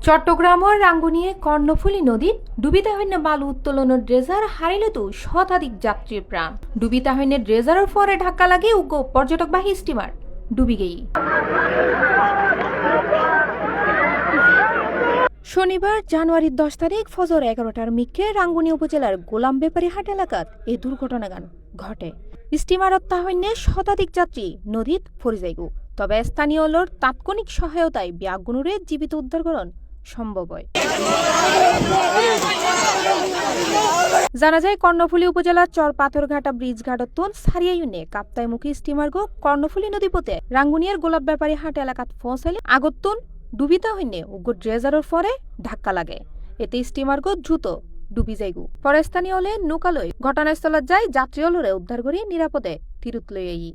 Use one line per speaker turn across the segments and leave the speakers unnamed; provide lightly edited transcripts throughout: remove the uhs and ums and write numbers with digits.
চট্টগ্রামের রাঙ্গুনিয়ে কর্ণফুলী নদীত ডুবিতাহন্য বালু উত্তোলনের ড্রেজার হারিলে তো শতাধিক যাত্রীর প্রাণ। ডুবিতাহন্য ড্রেজারের পরে ধাক্কা লাগে উগ্র পর্যটকবাহী স্টিমার ডুবি গেই। শনিবার জানুয়ারির 10 তারিখ ফজর 11টার মিকে রাঙ্গুনি উপজেলার গোলাম বেপারী হাট এলাকাত এই দুর্ঘটনা ঘটে। স্টিমারত তাহন্য শতাধিক যাত্রী নদীত পড়ে যাইগু। তবে স্থানীয় লোর তাৎক্ষণিক সহায়তায় ব্যাগগুনুরে জীবিত উদ্ধারকরণ সম্ভব হয়। জানা যায় কর্ণফুলী উপজেলার চর পাথরঘাটা ব্রিজ ঘাটতন সারিয়াইনে কাপ্তাইমুখী স্টিমার গো কর্ণফুলী নদীপথে রাঙ্গুনিয়ার গোলাপ ব্যাপারী হাট এলাকাত পৌঁছালে আগতন ডুবিতা হইনে উগ্র ড্রেজারের পরে ধাক্কা লাগে। এতে স্টিমার গো দ্রুত ডুবি যাইগু। পরে স্থানীয় হলে নৌকালয় ঘটনাস্থলত যায় যাত্রী হলরে উদ্ধার করে নিরাপদে তিরুত লই আই।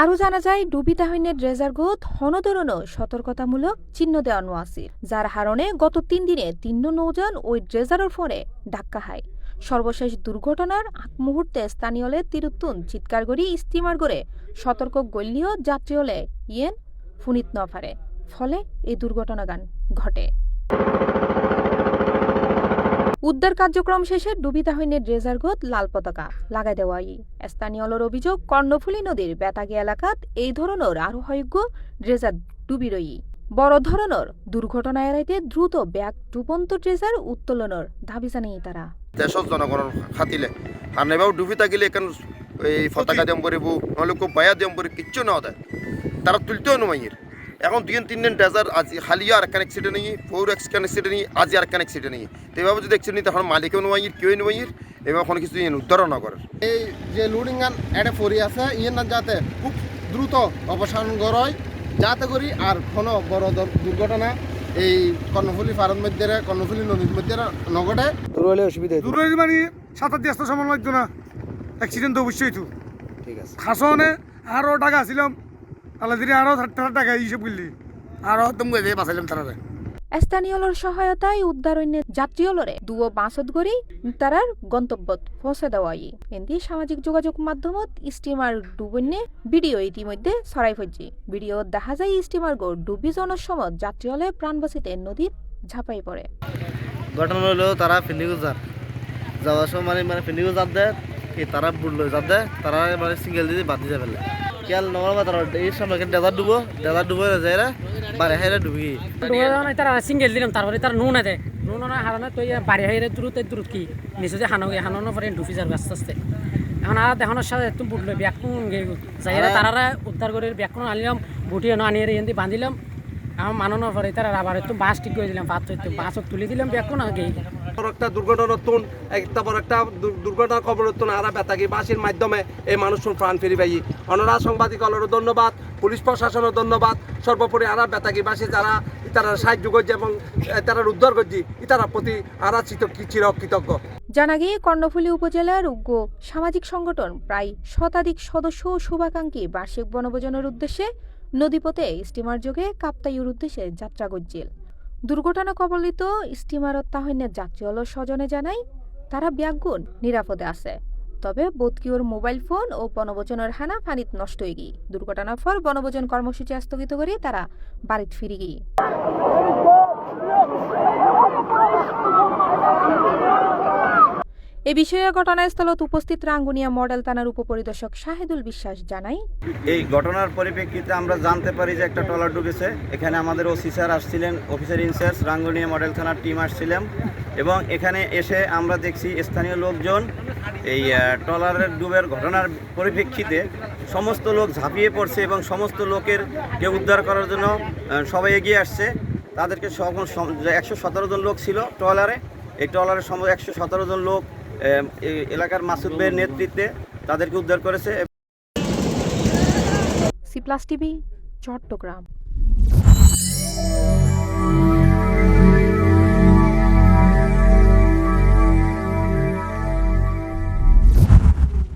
আরও জানা যায় ডুবিতা হইনে ড্রেজার গোত হনধরণও সতর্কতামূলক চিহ্ন দেওয়ানো আছে, যার হারণে গত 3 দিনে 3 নৌযান ওই ড্রেজারের ফরে ধাক্কা খায়। সর্বশেষ দুর্ঘটনার আগ মুহূর্তে স্থানীয় হলে তিরুত্তুন চিৎকার করি স্টিমার করে সতর্ক গল্লিও যাত্রী হলে ইয়েন ফুনিত ন পারে, ফলে এই দুর্ঘটনা ঘটে। উদ্ধার কার্যক্রম শেষে ডুবিতা হইনে ড্রেজার গোত লাল পতাকা লাগাই দেওয়াই। স্থানীয়র অভিযোগ কর্ণফুলী নদীর বেতাগি এলাকাত এই ধরনের আরো হয়জ্ঞ ড্রেজার ডুবি রই। বড় ধরনের দুর্ঘটনা এড়াইতে দ্রুত ব্যাগ ডুবন্ত ড্রেজার উত্তোলনের দাবি জানিয়ে তারা।
দেশের জনগণের খাতিলে আর নেবাও ডুবি থাকিলে এখান এই পতাকা দিয়ম পরিব নহলে খুব বায়া দিয়ম পরি কিচ্ছু না দেয়, তারা তুলতেও নমাইয়ের। এখন 2-3 দিন ড্রেজার আজ খালি আর একটা অ্যাক্সিডেন্ট নেই, ফোর অ্যাক্সিডেন্ট নেই, আজ আর একটা অ্যাক্সিডেন্ট নেই। তো এভাবে যদি অ্যাক্সিডেন্ট নেই তখন মালিকেও নমাইয়ের, কেউ নমাইয়ের, এবার কোনো কিছু উদ্ধারও না করে।
এই যে লোডিং গান এটা ফরি আছে ইয়ে না যাতে খুব দ্রুত অবসান গড়য় যাতে করি আর কোনো বড় দুর্ঘটনা এই কর্ণফুলী ফার্মের মধ্যে কর্ণফুলী নদীর মধ্যে নগটে।
দূরে অসুবিধা
দূরে মানে 7-8 আসতে সময় লাগতো না, অ্যাক্সিডেন্ট তো অবশ্যই তো
ঠিক আছে।
খাসনে আরও টাকা আসছিলাম তাহলে দিদি আরও টাকা হিসেব করলি আরও তুমি বাঁচাইলাম তারা।
স্থানীয়র সহায়তায় উদ্ধারণ্যে যাত্রীলরে দুও বাসত গড়ি তারার গন্তব্যত পৌঁছে দেওয়াই। এমনি সামাজিক যোগাযোগ মাধ্যমত স্টিমার ডুবন্যে ভিডিও ইতিমধ্যে ছড়াই ফেলছি। ভিডিও দেখা যায় স্টিমার গো ডুবি যাওয়ার সময় যাত্রী হলে প্রাণ বাঁচিতে নদীর ঝাঁপাই পড়ে।
ঘটনা হলো তারা ফিন্ডিগুজার যাওয়ার সময় মানে ফিন্ডিগুজার দেয় তারা বুড়লো যার দেয় তারা মানে সিঙ্গেল দিয়ে বাদ দিয়ে ফেলে খেয়াল নগর তারা এই সময় ডেজার ডুবো যায় বাড়ি হাইরে ডুবি
তারা সিঙ্গেল দিলাম তারপরে তারা নুন দেয় নুন হারানো তো বাড়ি হাইরে দূরত কি নিচে যে হানো পরে ডুবি যাবে আস্তে আস্তে। এখন আর দেখানোর সাথে একটু বুটলো ব্যাগকুন যাই তারা উদ্ধার করে ব্যাগকুন আনিলাম বুটিয়ে আনিয়ে এনে বাঁধিলাম। এখন মানানোর পরে তারা আবার একটু বাস ঠিক করে দিলাম, বাস তুলে দিলাম ব্যাগকুন আগে।
একটা দুর্ঘটনাতন একটা বড় একটা দুর্ঘটনা খবরতন আরা বেতাগি বাসের মাধ্যমে এই মানুষের প্রাণ ফিরি পাই। অনরা সাংবাদিকলেরও ধন্যবাদ, পুলিশ প্রশাসনের ধন্যবাদ, সর্বোপরি আরা বেতাগি বাসে যারা তারা সাহায্য করছে এবং তারা উদ্ধার করছে তারা প্রতি আরা চিরকৃতজ্ঞ।
জানা গিয়ে কর্ণফুলী উপজেলার উগ্র সামাজিক সংগঠন প্রায় শতাধিক সদস্য ও শুভাকাঙ্ক্ষী বার্ষিক বনভোজনের উদ্দেশ্যে নদীপথে স্টিমার যোগে কাপ্তাইয়ের উদ্দেশ্যে যাত্রা করছিল। দুর্ঘটনা কবলিত স্টিমারত তাহইনের যাত্রী হল স্বজনে জানাই তারা ব্যাগগুন নিরাপদে আছে, তবে বোধকিওর মোবাইল ফোন ও বনভোজনের হানা পানিত নষ্ট হয়ে গিয়ে দুর্ঘটনার পর বনভোজন কর্মসূচি স্থগিত করে তারা বাড়িতে ফিরে গিয়ে। এ বিষয়ে ঘটনাস্থলত উপস্থিত রাঙ্গুনিয়া মডেল থানার উপপরিদর্শক শাহিদুল বিশ্বাস জানাই,
এই ঘটনার পরিপ্রেক্ষিতে আমরা জানতে পারি যে একটা ট্রলার ডুবেছে। এখানে আমাদের ওসি স্যার আসছিলেন, অফিসার ইনচার্জ রাঙ্গুনিয়া মডেল থানার টিম আসছিলেন এবং এখানে এসে আমরা দেখছি স্থানীয় লোকজন এই ট্রলারের ডুবের ঘটনার পরিপ্রেক্ষিতে সমস্ত লোক ঝাঁপিয়ে পড়ছে এবং সমস্ত লোকেরকে উদ্ধার করার জন্য সবাই এগিয়ে আসছে। তাদেরকে 117 জন লোক ছিল ট্রলারে। এই ট্রলারের 117 জন লোক এলাকার মাসুদ ভাইয়ের নেতৃত্বে তাদেরকে উদ্ধার করেছে।
C plus TV, Chittagong.